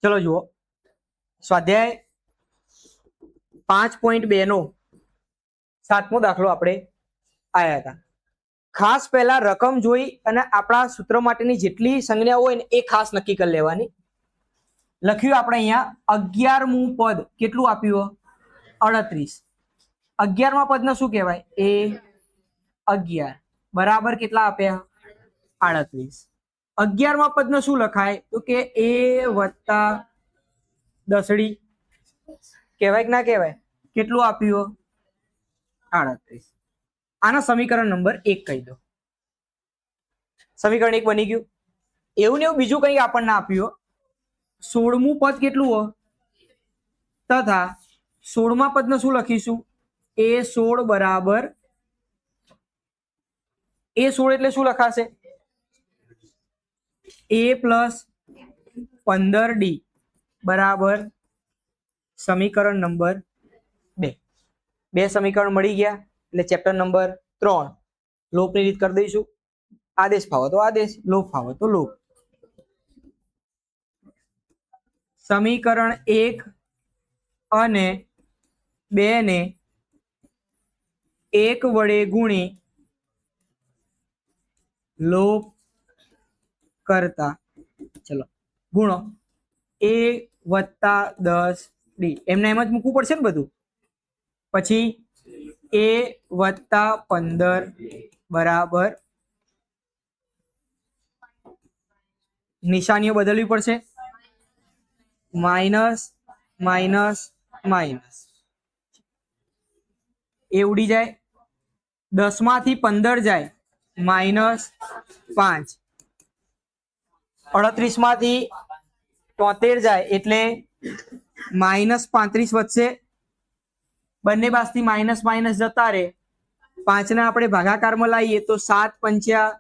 ચલો જુઓ, સ્વાધ્યાય 5.2 નો 7મો દાખલો આપણે આયા હતા. ખાસ પહેલા રકમ જોઈ અને આપણા સૂત્ર માટેની જેટલી સંજ્ઞાઓ હોય ને એ ખાસ નક્કી કરી લેવાની. લખ્યું આપણે અહીંયા 11મું પદ કેટલું આપ્યું? 38. 11મા પદને શું કહેવાય? એ 11 બરાબર કેટલા આપ્યા? 38. 11મા પદને શું લખાય? તો કે એ વત્તા દસડી કહેવાય કે ના કહેવાય? કેટલું આપ્યું? 38. આના સમીકરણ નંબર 1 કહી દો. સમીકરણ 1 બની ગયું. એવું ને એવું બીજું કંઈ આપણને આપ્યું. 16મું પદ કેટલું હો? તથા 16મા પદને શું લખીશું? એ 16 બરાબર એ 16 એટલે શું લખાશે? એ પ્લસ 15d બરાબર સમીકરણ નંબર 2. 2 સમીકરણ મળી ગયા એટલે ચેપ્ટર નંબર 3 લોપની રીત કરી દઈશું. આદેશ ફાવો તો આદેશ, લોપ ફાવો તો લોપ. સમીકરણ 1 અને 2 ને 1 વડે ગુણી લોપ કરતા ચલો ગુણો એ વત્તા 10d એમને એમ જ મૂકવું પડશે ને બધું. પછી એ વત્તા 15 બરાબર નિશાનીઓ બદલવી પડશે. માઇનસ માઇનસ માઇનસ એ ઉડી જાય. 10 માંથી 15 જાય -5. 38 માંથી 73 જાય એટલે -35 વધશે. બંને બાજુથી માઇનસ માઇનસ જતા રહે. 5 ને આપણે ભાગાકારમાં લાવીએ તો 7 પંચ્યા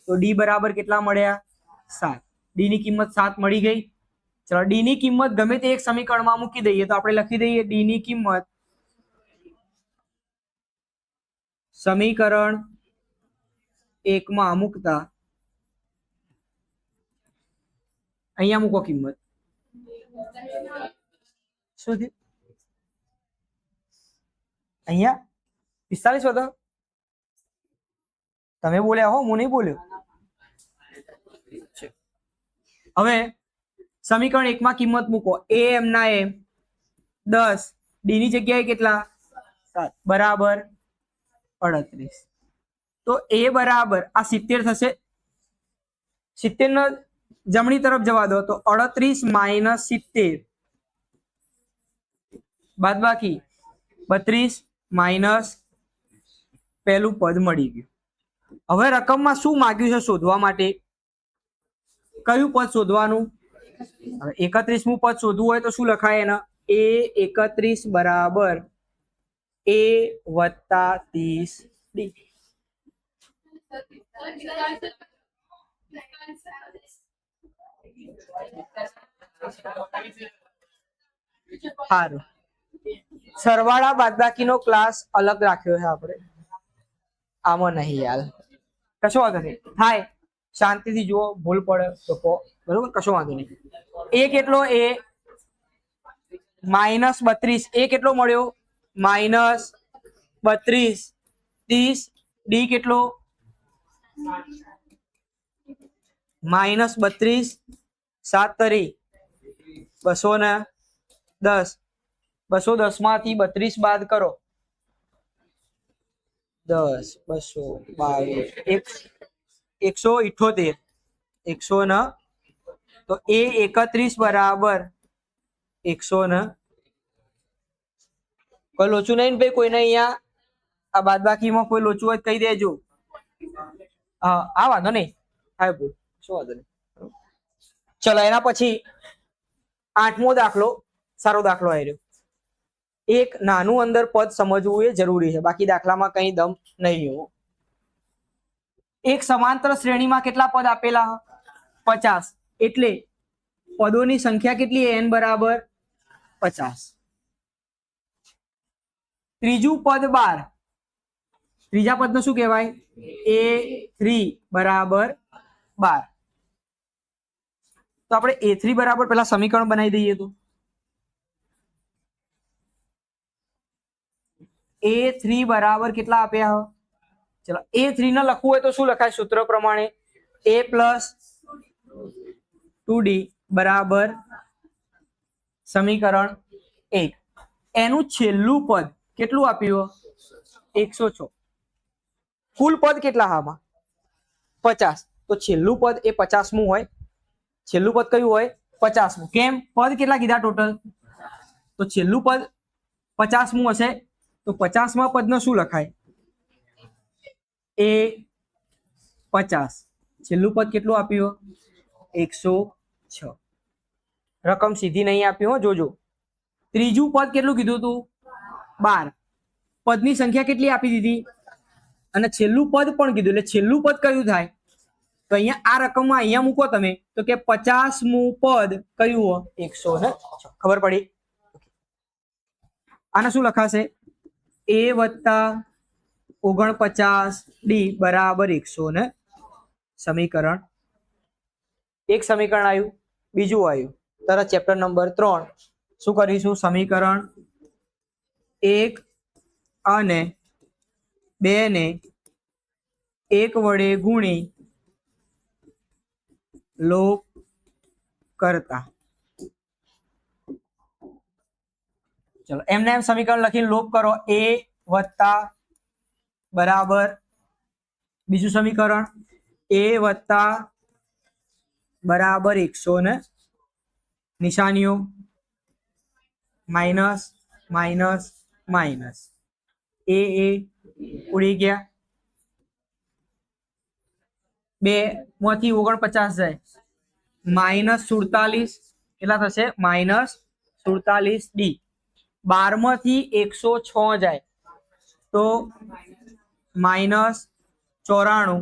તો ડી બરાબર કેટલા મળ્યા? 7. ડી ની કિંમત 7 મળી ગઈ. ચલો ડી ની કિંમત ગમે તે એક સમીકરણમાં મૂકી દઈએ તો આપણે લખી દઈએ ડી ની કિંમત સમીકરણ 1 માં મૂકતા અહીંયા મૂકો કિંમત શું છે? અહીંયા 45 વધો. તમે બોલ્યા હો, હું નહીં બોલ્યો. હવે સમીકરણ 1 માં કિંમત મૂકો. એ એમ ના એમ 10 ડી ની જગ્યાએ કેટલા? 7 બરાબર 38. તો એ બરાબર આ 70 થશે. 70 ને જમણી તરફ જવા દો તો 38 માઇનસ 70 બાદ બાકી 32 માઇનસ પહેલું પદ મળી ગયું. હવે રકમમાં શું માંગ્યું છે શોધવા માટે? કયું પદ શોધવાનું? હવે 31મું પદ શોધવું હોય તો શું લખાય? એના એ 31 બરાબર એ વત્તા 30d. સારું. સરવાળા બાદબાકીનો ક્લાસ અલગ રાખ્યો છે આપણે, આમાં નહીં યાર. કશો વાંધો નહીં, થાય શાંતિથી જુઓ. ભૂલ પડે તો કહો, બરોબર? કશો વાંધો નહીં. એ કેટલો? એ -32. એ કેટલો મળ્યો? -32. 30. ડી કેટલો? -32. 7 તરી 210. 210 માંથી 32 બાદ કરો 10 222 178. 100 ને તો એ 31 બરાબર 100 ને કોઈ લોચું નહીં ને ભાઈ? કોઈને અહીંયા આ બાદબાકીમાં કોઈ લોચું હોય કહી દેજો. હા આ વાંધો નહીં, હા બોલ, શું વાંધો નહીં. ચલો એના પછી 8મો દાખલો સારો દાખલો આવ્યો. એક નાનું અંદર પદ સમજવું એ જરૂરી છે, બાકી દાખલામાં કઈ દમ નહીં હોવો. એક સમાંતર શ્રેણીમાં કેટલા પદ આપેલા? 50. એટલે પદોની સંખ્યા કેટલી? n બરાબર 50. ત્રીજું પદ 12. ત્રીજા પદને શું કહેવાય? A3 બરાબર 12. તો આપણે A3 બરાબર પેલા સમીકરણ બનાવી દઈએ. તો A3 બરાબર કેટલા આપ્યા? ચલો A3 ને લખવું હોય તો શું લખાય? સૂત્ર પ્રમાણે A પ્લસ 2D બરાબર સમીકરણ 1. એનું છેલ્લું પદ કેટલું આપ્યું? 106. કુલ પદ કેટલા? આમાં 50. તો છેલ્લું પદ એ 50મું હોય. છેલ્લું પદ કયું હોય? 50મું. કેમ? પદ કેટલા કીધા ટોટલ? તો છેલ્લું પદ 50મું હશે તો 50મા પદને શું લખાય? એ 50. છેલ્લું પદ કેટલું આપ્યું? 106. રકમ સીધી નહીં આપી હો, જોજો. ત્રીજું પદ કેટલું કીધું તું? 12. પદની સંખ્યા કેટલી આપી દીધી અને છેલ્લું પદ પણ કીધું, એટલે છેલ્લું પદ કયું થાય? તો અહીંયા આ રકમમાં અહીંયા મૂકો તમે તો કે 50મું પદ કયું હોય? 106. ખબર પડી? આને શું લખાશે? A વત્તા 49D બરાબર 100 સમીકરણ. એક સમીકરણ આવ્યું. બીજું આવ્યું તરત ચેપ્ટર નંબર 3. શું કરીશું? સમીકરણ 1 અને 2 ને 1 વડે ગુણી લોપ કરતા. ચલો એમને એમ સમીકરણ લખીને લોપ કરો. A વત્તા બરાબર બીજું સમીકરણ A વત્તા બરાબર 100 નિશાનીઓ માઇનસ માઇનસ માઇનસ. એ ઉડી ગયા. 2 માંથી 49 જાય -47. કેટલા થશે? -47D. 12 માંથી 106 જાય તો -94.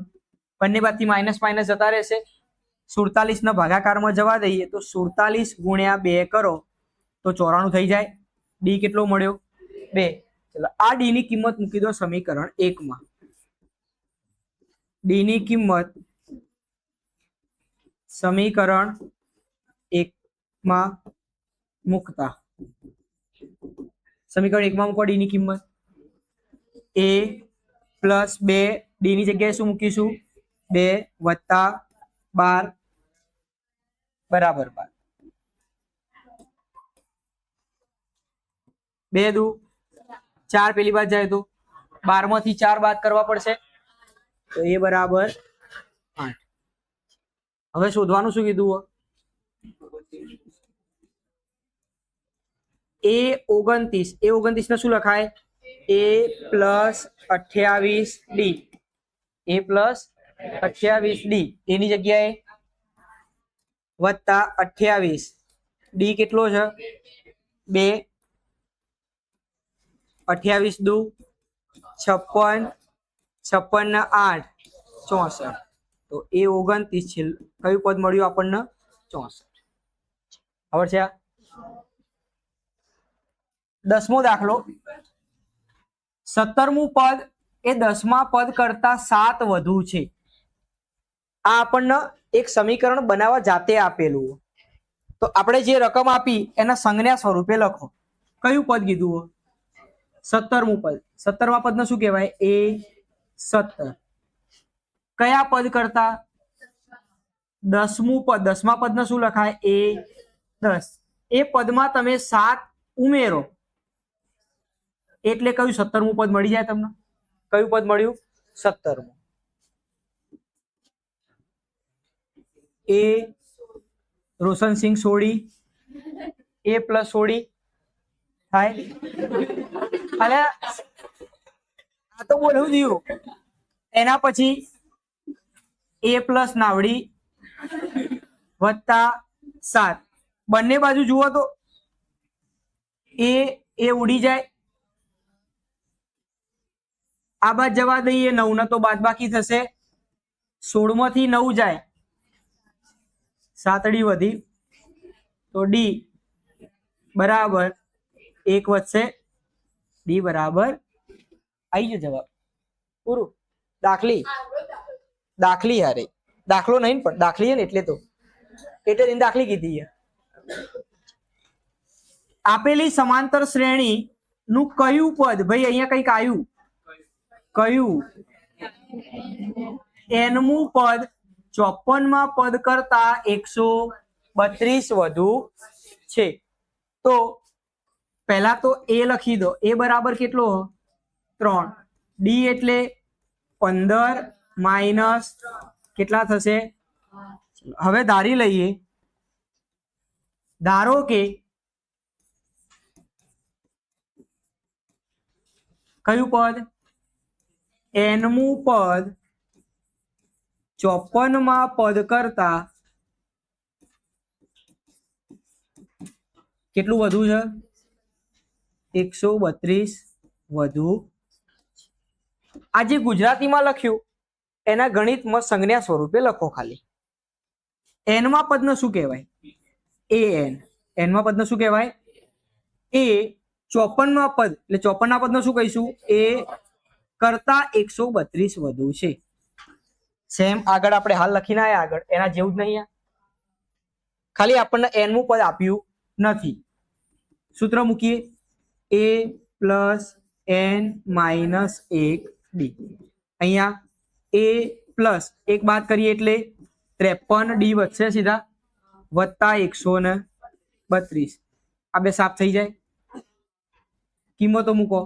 બંને બાજુથી માઇનસ માઇનસ જતા રહેશે. 47 ના ભાગાકારમાં જવા દઈએ તો 47 ગુણ્યા 2 કરો તો 94 થઈ જાય. ડી કેટલો મળ્યો? 2. ચલો આ ડી ની કિંમત મૂકી દો સમીકરણ 1 માં. ડી ની કિંમત સમીકરણ 1 માં મૂકતા. સમીકરણ 1 માં મૂકો ડી ની કિંમત. A પ્લસ 2 ડી ની જગ્યાએ શું મૂકીશું? 2 વત્તા 12 બરાબર 12. 2 દુ 4 પેલી બાદ જાય તો 12 માંથી 4 બાદ કરવા પડશે તો એ બરાબર 8. હવે શોધવાનું શું કીધું? A 29. A 29 ને શું લખાય? A plus 28D. A plus 28D. એની જગ્યાએ વત્તા 28. ડી કેટલો છે? 2. 28 દુ 56. 56 ને 8 64. તો A 29 છે. કયું પદ મળ્યું આપણને? 64. ખબર છે? 10મો દાખલો. 17મું પદ એ 10મા પદ કરતા 7 વધુ છે. આ આપણને એક સમીકરણ બનાવવા જાતે આપેલું. તો આપણે જે રકમ આપી એના સંજ્ઞા સ્વરૂપે લખો. કયું પદ કીધું? 17મું પદ. 17મા પદને શું કહેવાય? A 17. કયા પદ કરતા? 10મું પદ. 10મા પદને શું લખાય? A 10. એ પદમાં તમે 7 ઉમેરો એટલે કયું 17મું પદ મળી જાય તમને? કયું પદ મળ્યું? 17મું. એ રોશનસિંહ સોઢી. A પ્લસ સોઢી થાય. અને આ તો બોલવું થયું. એના પછી A પ્લસ નાવડી વત્તા 7. બંને બાજુ જુઓ તો એ ઉડી જાય. આ બાદ જવા દઈએ 9 ને તો બાદ બાકી થશે. 16 માંથી 9 જાય 7 ડી વધી તો ડી બરાબર 1 વધશે. ડી બરાબર આવી ગયો જવાબ. પૂરું. દાખલી યારે દાખલો નહીં પણ દાખલી ને એટલે તો એટલે એને દાખલી કીધી છે. આપેલી સમાંતર શ્રેણી નું કયું પદ, ભાઈ અહીંયા કઈક આવ્યું, કયું nમું પદ 54માં પદ કરતા 132 વધુ છે. તો પહેલા તો a લખી દો. a બરાબર કેટલો? 3. d એટલે 15 માઇનસ કેટલા થશે? હવે ધારી લઈએ, ધારો કે કયું પદ? nમું પદ 54માં પદ કરતા કેટલું વધુ છે? 132 વધુ. આ જે ગુજરાતીમાં લખ્યું એના ગણિતમાં સંજ્ઞા સ્વરૂપે લખો ખાલી. એનમાં પદને શું કહેવાય? an માં પદને શું કહેવાય? એ 54માં પદ, એટલે 54ના પદને શું કહીશું? એ કરતા 132 વધુ છે. સેમ આગળ આપણે હાલ લખીને આયા, આગળ એના જેવું જ નહીં. ખાલી આપણને nમું પદ આપ્યું નથી. સૂત્ર મૂકીએ, a plus n minus 1d. અહીંયા a પ્લસ 1 બાદ કરીએ એટલે 53, d વધશે સીધા, વત્તા 132. આ બે સાફ થઈ જાય. કિંમતો મૂકો,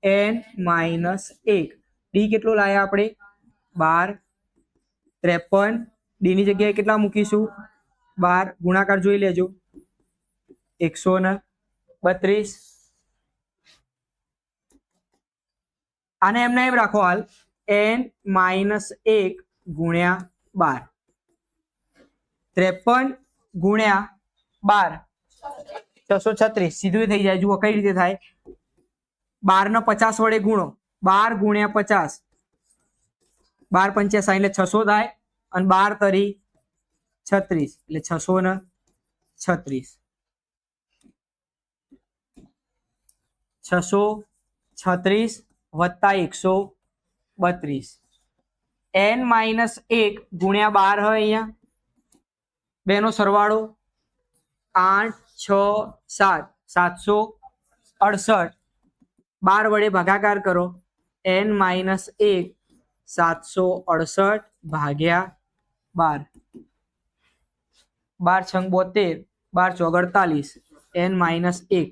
n માઇનસ 1. d કેટલો લાયા આપણે? 12. 53, d ની જગ્યાએ કેટલા મૂકીશું? 12. ગુણાકાર જોઈ લેજો, 132. આને એમને એમ રાખો હાલ, n માઇનસ 1 ગુણ્યા 12. 53 ગુણ્યા 12 636 સીધું થઈ જાય. જુઓ કઈ રીતે થાય? 12 ને 50 વડે ગુણો, 12 ગુણ્યા 50, 12 × 5 = 600 થાય, અને 12 તરી 36 એટલે 636. 636 વત્તા 132. n માઇનસ 1 ગુણ્યા 12 હોય અહીંયા, બેનો સરવાળો 8 6 7 768. 12 વડે ભાગાકાર કરો, n માઇનસ 1 768 ભાગ્યા 12. 12 × 72, 12 × 48, n માઇનસ 1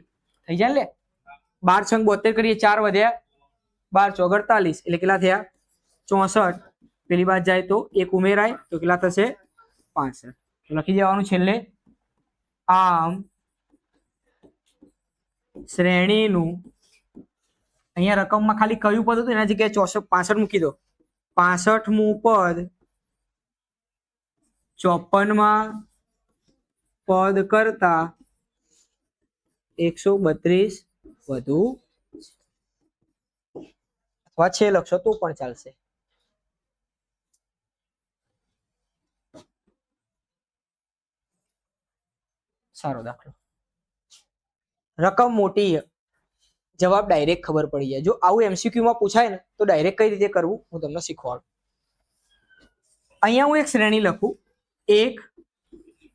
થઈ જાય. લે 12 × 72 કરીએ, 4 વધ્યા, 12 × 48 એટલે કેટલા થયા? 64. પેલી બાદ જાય તો 1 ઉમેરાય તો કેટલા થશે? 65. તો લખી દેવાનું છેલ્લે, આમ શ્રેણીનું, અહીંયા રકમમાં ખાલી કયું પદ હતું એના જગ્યાએ 65 મૂકી દો. 65મું પદ 54માં પદ કરતા 132 વધુ, અથવા 6 લખશો તો પણ ચાલશે. સારો દાખલો. રકમ મોટી, જવાબ ડાયરેક્ટ ખબર પડી જાય. જો આવું MCQ માં પૂછાય ને તો ડાયરેક્ટ કઈ રીતે કરવું હું તમને શીખવાડું. અહીંયા હું એક શ્રેણી લખું, 1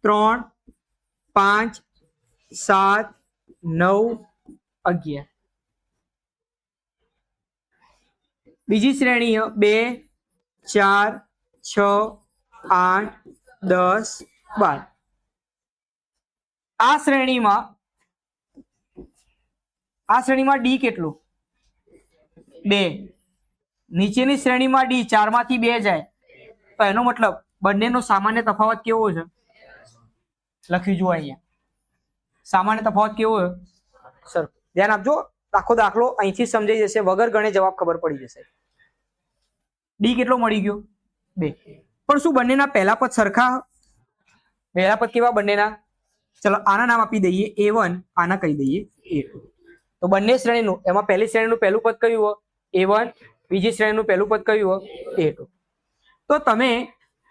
3 5 7 9 11. બીજી શ્રેણી 2 4 6 8 10 12. આ શ્રેણીમાં ડી કેટલું? 2. નીચેની શ્રેણીમાં ડી 4 માંથી 2 જાય, તો એનો મતલબ બંનેનો સામાન્ય તફાવત કેવો છે? લખી જુઓ અહીંયા, સામાન્ય તફાવત કેવો છે? સર ધ્યાન આપજો, આખો દાખલો અહીંથી સમજાઈ જશે, વગર ગણે જવાબ ખબર પડી જશે. ડી કેટલો મળી ગયો? 2. પણ શું બંનેના પહેલા પદ સરખા? પહેલા પદ કેવા બંનેના? ચલો આના નામ આપી દઈએ a1, આના કહી દઈએ a2. તો બંને શ્રેણીનું, એમાં પહેલી શ્રેણીનું પહેલું પદ કયું હોય? a1. બીજી શ્રેણીનું પહેલું પદ કયું હોય? a2. તો તમે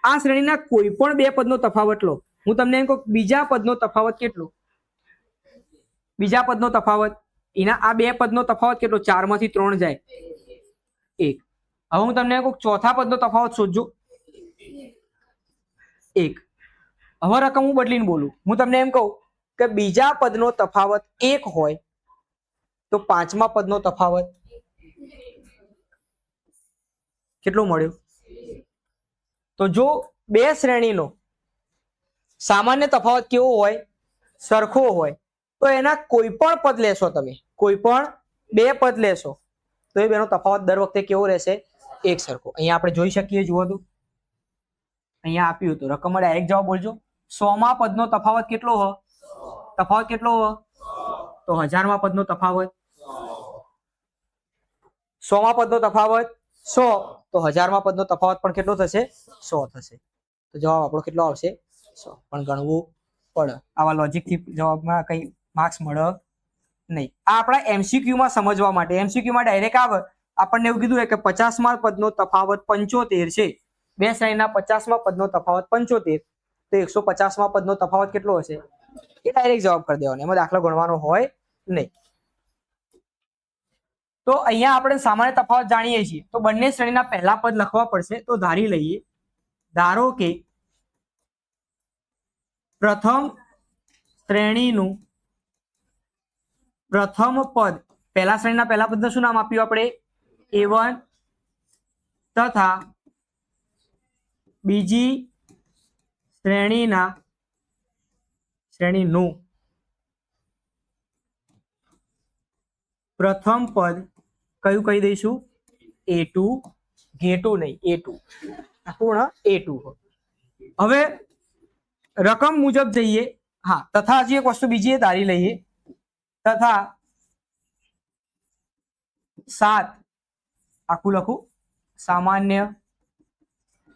આ શ્રેણીના કોઈ પણ બે પદનો તફાવત લો. હું તમને એમ કહું બીજા પદનો તફાવત કેટલો? બીજા પદનો તફાવત, એના આ બે પદનો તફાવત કેટલો? 4 માંથી 3 જાય, 1. હવે હું તમને એમ કહું ચોથા પદનો તફાવત શોધજો, 1. હવે રકમ હું બદલીને બોલું. હું તમને એમ કહું કે બીજા પદનો તફાવત 1 હોય તો પાંચમા પદનો તફાવત કેટલો મળ્યો? તો જો બે શ્રેણીનો સામાન્ય તફાવત કેવો હોય? સરખો હોય તો એના કોઈ પણ પદ લેશો તમે, કોઈ પણ બે પદ લેશો તો એ બેનો તફાવત દર વખતે કેવો રહેશે? એક સરખો. અહીંયા આપણે જોઈ શકીએ, જુઓ તો અહીંયા આપ્યું હતું રકમમાં ડાયરેક્ટ જવાબ બોલજો. 100મા પદનો તફાવત કેટલો હોય? તફાવત કેટલો હોય? તો 1000મા પદનો તફાવત 100મા પદનો તફાવત 100 તો 1000મા પદનો તફાવત પણ કેટલો થશે? 100 થશે. તો જવાબ આપણો કેટલો આવશે? 100. પણ ગણવું પડે. આવા લોજિકથી જવાબમાં કઈ માર્ક્સ મળે નહીં. આ આપણા એમસીક્યુમાં સમજવા માટે. એમસીક્યુમાં ડાયરેક્ટ આવે આપણને એવું કીધું કે 50મા પદનો તફાવત 75 છે. બે શ્રેણીના 50મા પદનો તફાવત 75 તો 150મા પદનો તફાવત કેટલો હશે? એ ડાયરેક્ટ જવાબ કરી દેવાનો, એમાં દાખલો ગણવાનો હોય નહીં. તો અહીંયા આપણે સામાન્ય તફાવત જાણીએ છીએ તો બંને શ્રેણીના પહેલા પદ લખવા પડશે. તો ધારી લઈએ, ધારો કે પ્રથમ શ્રેણીનું પ્રથમ પદ, પહેલા શ્રેણીના પહેલા પદનું શું નામ આપ્યું આપણે? A1 તથા બીજી શ્રેણીનું પ્રથમ પદ કયું કહી દઈશું? A2. G2 નહીં, A2. પૂર્ણ A2. હવે રકમ મુજબ જઈએ. હા, તથા હજી એક વસ્તુ બીજી ધારી લઈએ, તથા 7 આખું લખું સામાન્ય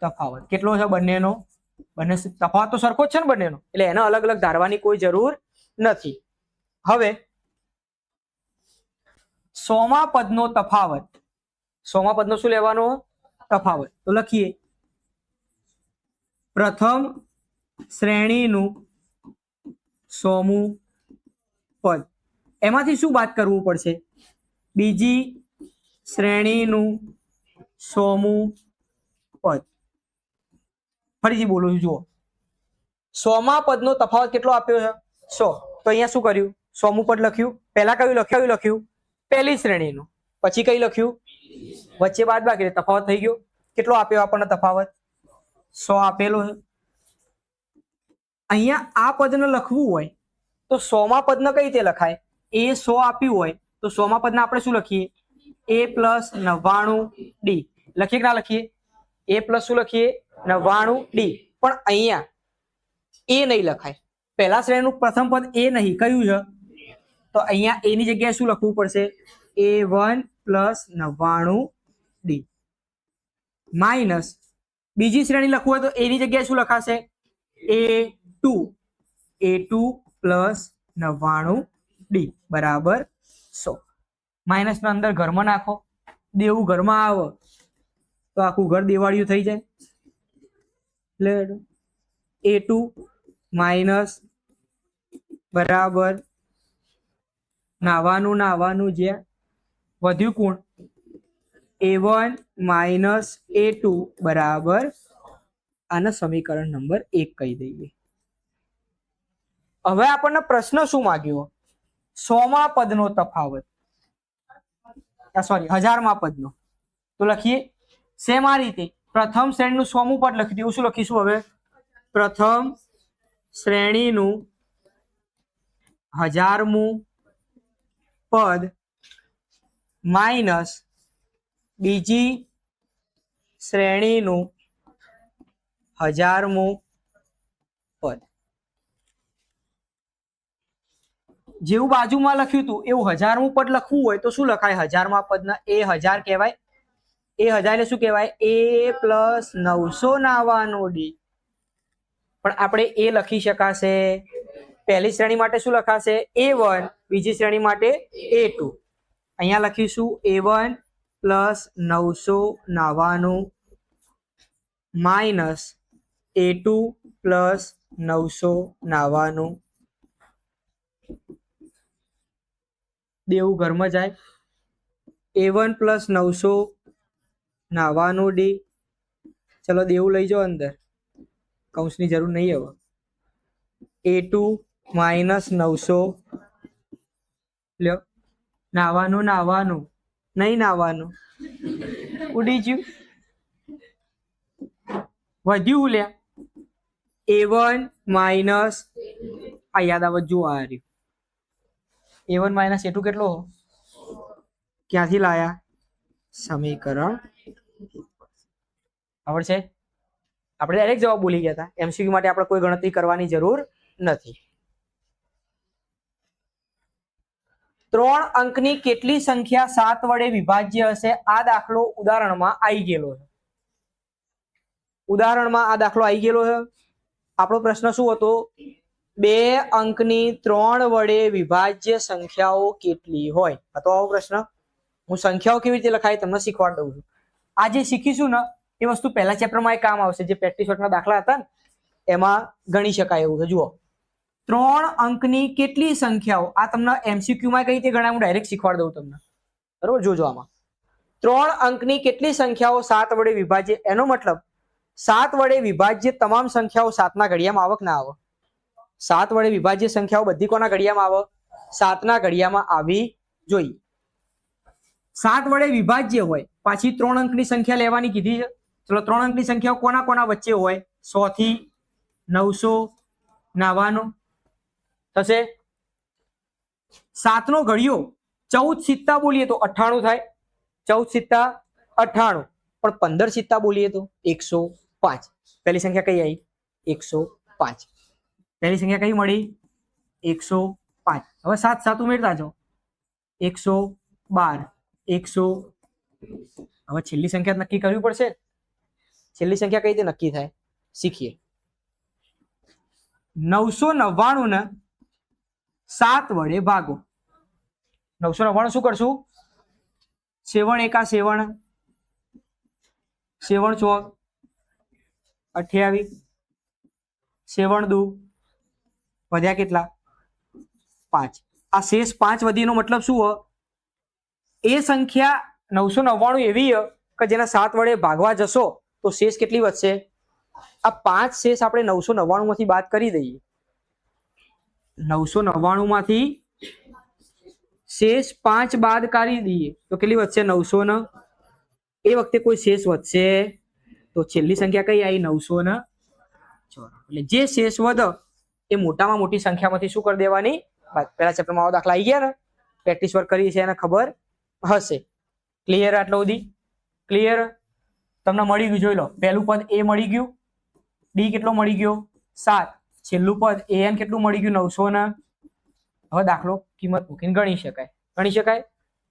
તફાવત કેટલો છે બંનેનો? બંને તફાવત તો સરખો જ છે ને બંનેનો, એટલે એને અલગ અલગ ધારવાની કોઈ જરૂર નથી. હવે 100મા પદનો તફાવત, 100મા પદનો શું લેવાનો? તફાવત. તો લખીએ પ્રથમ શ્રેણીનું 100મું પદ. એમાંથી શું બાદ કરવું પડશે? બીજી શ્રેણીનું 100મું પદ. ફરીથી બોલું છું, જુઓ 100મા પદનો તફાવત કેટલો આપ્યો છે? 100. તો અહીંયા શું કર્યું? 100મું પદ લખ્યું. પહેલા કયું લખ્યું? પહેલી શ્રેણીનું. પછી કઈ લખ્યું? વચ્ચે બાદ બાકી, તફાવત થઈ ગયો. કેટલો આપ્યો આપણને તફાવત? 100 આપેલો છે. અહીંયા આ પદને લખવું હોય તો 100મા પદને કઈ રીતે લખાય? એ 100 આપ્યું હોય તો 100મા પદને આપણે શું લખીએ? A + 99D લખીએ કે ના લખીએ? A + શું લખીએ? 99D. પણ અહીંયા એ નહીં લખાય. પહેલા શ્રેણીનું પ્રથમ પદ એ નહીં, કયું છે? તો અહીંયા એ ની જગ્યાએ શું લખવું પડશે? A1 + 99D માઇનસ બીજી શ્રેણી લખવું હોય તો એ ની જગ્યાએ શું લખાશે? A2 + 99D બરાબર 100. માઇનસ ના અંદર ઘરમાં નાખો, દેવું ઘરમાં આવે તો આખું ઘર દેવાળિયું થઈ જાય. એટલે A2 માઇનસ બરાબર નાવાનું જ્યાં વધ્યું કોણ? A1 - A2 બરાબર, આને સમીકરણ નંબર 1 કહી દઈએ. હવે આપણને પ્રશ્ન શું માંગ્યો? 100મા પદનો તફાવત, સોરી 1000મા પદનો. તો લખીએ શેમાં રીતે? પ્રથમ શ્રેણીનું 100મું પદ લખી દઉં. શું લખીશું હવે? પ્રથમ શ્રેણીનું 1000મું પદ માઇનસ બીજી શ્રેણીનું 1000મું પદ. જેવું બાજુમાં લખ્યું હતું એવું 1000મું પદ લખવું હોય તો શું લખાય? 1000મા પદના એ 1000 કહેવાય. એ 1000 ને શું કહેવાય? A + 999D. પણ આપણે એ લખી શકાશે. પહેલી શ્રેણી માટે શું લખાશે? A1. બીજી શ્રેણી માટે A2. અહીંયા લખીશું A1 + 999 માઇનસ A2 + 999. દેવું ઘરમાં જાય. A1 + 999D. ચલો દેવું લઈ જાઓ અંદર, કૌંસની જરૂર નહીં હવે. A2 માઇનસ 900 લ્યો નાવાનું નહીં નાવાનું ઉડી ગયું વધ્યું લ્યા A1 માઇનસ આ યાદ આવત જુઓ આ રહ્યું A1 માઇનસ A2 કેટલો ક્યાંથી લાયા સમીકરણ ખબર છે આપણે ડાયરેક્ટ જવાબ બોલી ગયા હતા એમસીક્યુ માટે આપણે કોઈ ગણતરી કરવાની જરૂર નથી 3 અંકની કેટલી સંખ્યા 7 વડે વિભાજ્ય હશે આ દાખલો ઉદાહરણમાં આવી ગયેલો છે આપણો પ્રશ્ન શું હતો 2 અંકની 3 વડે વિભાજ્ય સંખ્યાઓ કેટલી હોય હતો આવો પ્રશ્ન હું સંખ્યાઓ કેવી રીતે લખાય તમને શીખવાડ દઉં છું આ જે શીખીશું ને એ વસ્તુ પહેલા ચેપ્ટરમાં કામ આવશે જે પ્રેક્ટિસ વર્કના દાખલા હતા ને એમાં ગણી શકાય એવું છે જુઓ 3 અંકની કેટલી સંખ્યાઓ આ તમને એમસીક્યુમાં કઈ રીતે ગણાય હું ડાયરેક્ટ શીખવાડ દઉં તમને બરોબર જોજો આમાં 3 અંકની કેટલી સંખ્યાઓ 7 વડે વિભાજ્ય એનો મતલબ 7 વડે વિભાજ્ય તમામ સંખ્યાઓ 7 ના ઘડિયામાં આવે કે ના આવે 7 વડે વિભાજ્ય સંખ્યાઓ બધી કોના ઘડિયામાં આવે 7 ના ઘડિયામાં આવી જોઈએ 7 વડે વિભાજ્ય હોય પાછી 3 અંકની સંખ્યા લેવાની કીધી છે ચલો 3 અંકની સંખ્યાઓ કોના કોના વચ્ચે હોય 100 થી 900 નાવાનો થશે 7 નો ઘડિયો 14 સિત્તા બોલીએ તો 98 થાય 14 સિત્તા 98 પણ 15 સિત્તા બોલીએ તો 105 પહેલી સંખ્યા કઈ આવી 105 પહેલી સંખ્યા કઈ મળી 105 હવે 7 7 ઉમેરતા જાઓ 112 100 હવે છેલ્લી સંખ્યા નક્કી કરવી પડશે છેલ્લી સંખ્યા કઈ રીતે નક્કી થાય શીખીએ 999 ને 7 વડે ભાગો 999 શું કરશું 7 એકા 7 7 ચોક 28 7 દુ વધ્યા કેટલા 5 આ શેષ 5 વધીનો મતલબ શું હોય એ સંખ્યા 999 એવી કે જેના 7 વડે ભાગવા જશો તો શેષ કેટલી વધશે આ 5 શેષ આપણે 999 માંથી બાદ કરી દઈએ 999 માંથી શેષ 5 બાદ કરી દઈએ તો કેટલી વધશે 900 ને એ વખતે કોઈ શેષ વધશે તો છેલ્લી સંખ્યા કઈ આવી 994 એટલે જે શેષ વધે એ મોટામાં મોટી સંખ્યામાંથી શું કરી દેવાની પહેલા ચેપ્ટરમાં આવા દાખલા આવી ગયા ને પ્રેક્ટિસ વર્ક કરી છે એને ખબર હશે ક્લિયર આટલો સુધી ક્લિયર તમને મળી ગયું જોઈ લો પહેલું પદ એ મળી ગયું ડી કેટલો મળી ગયો 7 છેલ્લું પદ an કેટલું મળી ગયું 900 ને હવે દાખલો કિંમત મૂકીને ગણી શકાય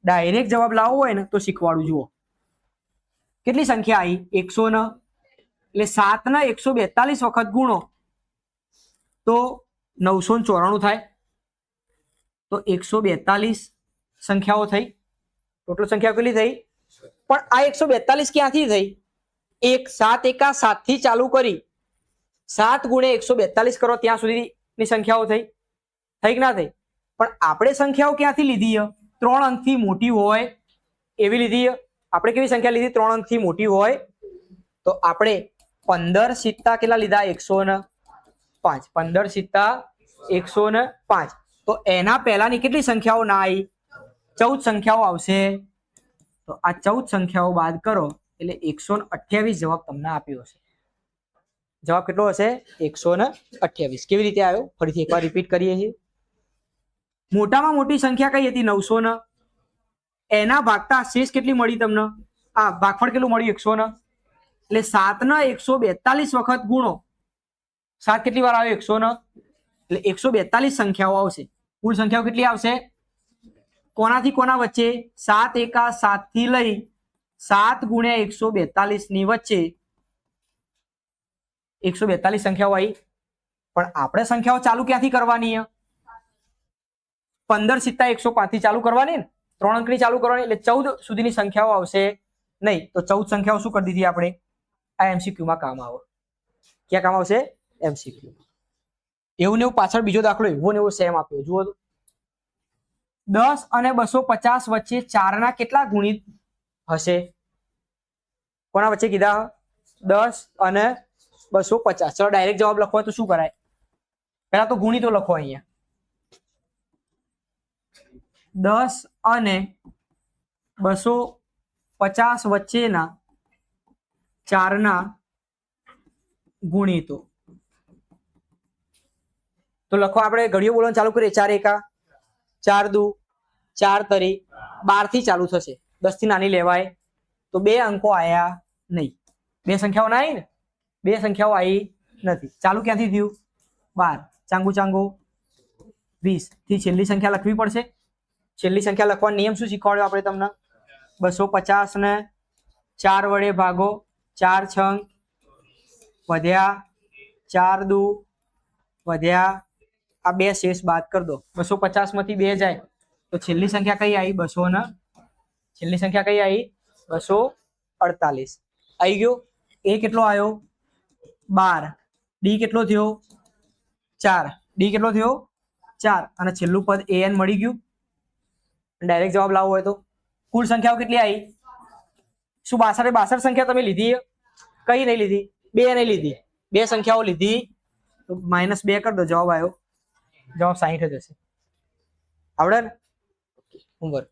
ડાયરેક્ટ જવાબ લાવવો હોય ને તો શીખવાડું જુઓ કેટલી સંખ્યા આવી 100 ને એટલે 7 ના 142 વખત ગુણો તો 994 થાય તો 142 સંખ્યાઓ થઈ ટોટલ સંખ્યા કેટલી થઈ પણ આ 142 ક્યાંથી થઈ 7 એકા 7 થી ચાલુ કરી 7 ગુણ્યા 142 કરો ત્યાં સુધીની સંખ્યાઓ થઈ કે ના થઈ પણ આપણે સંખ્યાઓ ક્યાંથી લીધી 3 અંકથી મોટી હોય એવી લીધી આપણે કેવી સંખ્યા લીધી 3 અંકથી મોટી હોય તો આપણે 15 સિત્તા કેટલા લીધા 105 15 સિત્તા 105 તો એના પહેલાની કેટલી સંખ્યાઓ ના આવી 14 સંખ્યાઓ આવશે તો આ 14 સંખ્યાઓ બાદ કરો એટલે 128 જવાબ તમને આપ્યો હશે જવાબ કેટલો હશે 128 કેવી રીતે આવ્યો ફરીથી એકવાર રિપીટ કરીએ છીએ મોટામાં મોટી સંખ્યા કઈ હતી 900 ને એના ભાગતા શેષ કેટલી મળી તમને આ ભાગફળ કેટલું મળ્યું 100 ને એટલે 7 ના 142 વખત ગુણો 7 કેટલી વાર આવ્યો 100 ને એટલે 142 સંખ્યાઓ આવશે કુલ સંખ્યાઓ કેટલી આવશે કોનાથી કોના વચ્ચે 7 એકા 7 થી લઈ 7 ગુણ્યા 142 ની વચ્ચે 142 સંખ્યાઓ આવી પણ આપણે સંખ્યાઓ ચાલુ ક્યાંથી કરવાની 15 સિત્તા 105 થી ચાલુ કરવાની ને 3 અંકની ચાલુ કરવાની એટલે 14 સુધીની સંખ્યાઓ આવશે નહીં તો 14 સંખ્યાઓ શું કરી દીધી આપણે આ એમસીક્યુ માં કામ આવે ક્યાં કામ આવશે એમસીક્યુ એવું ને એવું પાછળ બીજો દાખલો એવો ને એવો સેમ આપ્યો જુઓ તો 10 અને 250 વચ્ચે 4 ના કેટલા ગુણિત હશે કોના વચ્ચે કીધા 10 અને 250 ચલો ડાયરેક્ટ જવાબ લખવો તો શું કરાય પેલા તો ગુણી તો લખો અહીંયા 10 અને 250 વચ્ચેના 4ના ગુણીતો. તો લખો, આપણે ઘડીઓ બોલવાનું ચાલુ કરીએ. 4 એકા 4 દુ 4 તરી 12 થી ચાલુ થશે. 10 થી નાની લેવાય તો 2 અંકો આયા નહીં. 2 સંખ્યાઓ ના આવી ને, 2 સંખ્યાઓ આવી નથી. ચાલુ ક્યાંથી થયું? 12. ચાંગુ ચાંગુ 20 થી છેલ્લી સંખ્યા લખવી પડશે. છેલ્લી સંખ્યા લખવાનો નિયમ શું શીખવાડ્યો આપણે તમને? 250 ને 4 વડે ભાગો, 4 છંગ વધ્યા, 4 દુ વધ્યા, આ 2 શેષ બાદ કરી દો. 250 માંથી 2 જાય તો છેલ્લી સંખ્યા કઈ આવી? 200 ને છેલ્લી સંખ્યા કઈ આવી? 248 આવી ગયો. એ કેટલો આવ્યો? 12. ડી કેટલો થયો? 4. ડી કેટલો થયો? 4. અને છેલ્લું પદ an મળી ગયું. ડાયરેક્ટ જવાબ લાવવો હોય તો કુલ સંખ્યાઓ કેટલી આવી? શું 62 સંખ્યા તમે લીધી? કઈ નહીં લીધી? 2 નહીં લીધી. 2 સંખ્યાઓ લીધી તો -2 કરી દો. જવાબ આવ્યો, જવાબ 60 જ હશે. આવડે ને? હોમવર્ક.